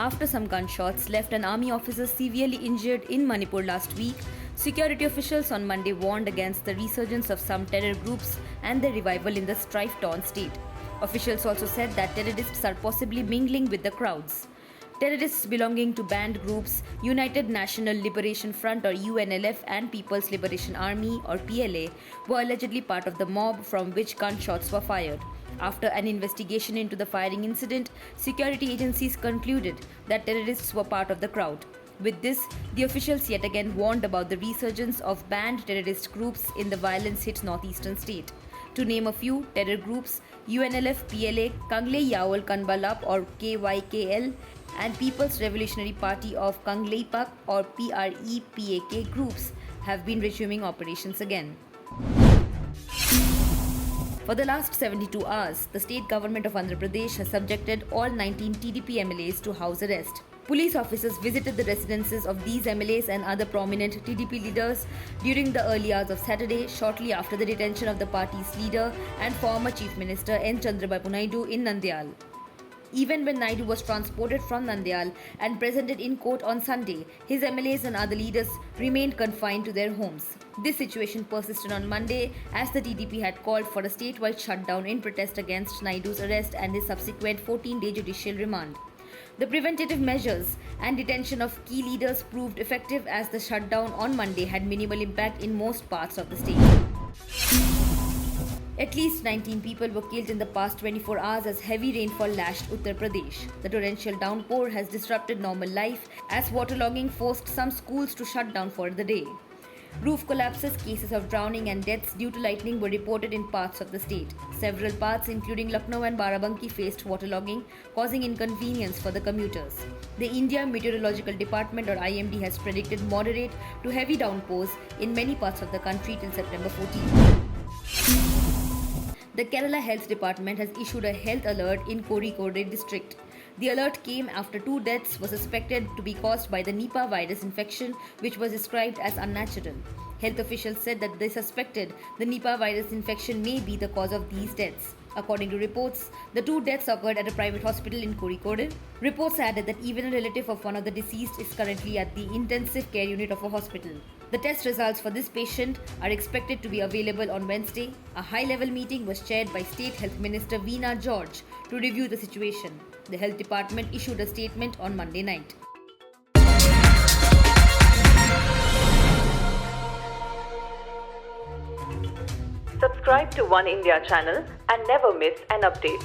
after some gunshots left an army officer severely injured in Manipur last week. Security officials on Monday warned against the resurgence of some terror groups and their revival in the strife-torn state. Officials also said that terrorists are possibly mingling with the crowds. Terrorists belonging to banned groups United National Liberation Front or UNLF and People's Liberation Army or PLA were allegedly part of the mob from which gunshots were fired. After an investigation into the firing incident, security agencies concluded that terrorists were part of the crowd. With this, the officials yet again warned about the resurgence of banned terrorist groups in the violence-hit northeastern state. To name a few, terror groups UNLF, PLA, Kanglei Yawol Kanbalap or KYKL and People's Revolutionary Party of Kangleipak or PREPAK groups have been resuming operations again. For the last 72 hours, the state government of Andhra Pradesh has subjected all 19 TDP MLAs to house arrest. Police officers visited the residences of these MLAs and other prominent TDP leaders during the early hours of Saturday, shortly after the detention of the party's leader and former Chief Minister N. Chandrababu Naidu in Nandyal. Even when Naidu was transported from Nandyal and presented in court on Sunday, his MLAs and other leaders remained confined to their homes. This situation persisted on Monday as the TDP had called for a statewide shutdown in protest against Naidu's arrest and his subsequent 14-day judicial remand. The preventative measures and detention of key leaders proved effective as the shutdown on Monday had minimal impact in most parts of the state. At least 19 people were killed in the past 24 hours as heavy rainfall lashed Uttar Pradesh. The torrential downpour has disrupted normal life as waterlogging forced some schools to shut down for the day. Roof collapses, cases of drowning and deaths due to lightning were reported in parts of the state. Several parts including Lucknow and Barabanki faced waterlogging, causing inconvenience for the commuters. The India Meteorological Department or IMD has predicted moderate to heavy downpours in many parts of the country till September 14. The Kerala Health Department has issued a health alert in Kozhikode district. The alert came after 2 deaths were suspected to be caused by the Nipah virus infection, which was described as unnatural. Health officials said that they suspected the Nipah virus infection may be the cause of these deaths. According to reports, the 2 deaths occurred at a private hospital in Kozhikode. Reports added that even a relative of one of the deceased is currently at the intensive care unit of a hospital. The test results for this patient are expected to be available on Wednesday. A high-level meeting was chaired by State Health Minister Veena George to review the situation. The Health Department issued a statement on Monday night. Subscribe to One India channel and never miss an update.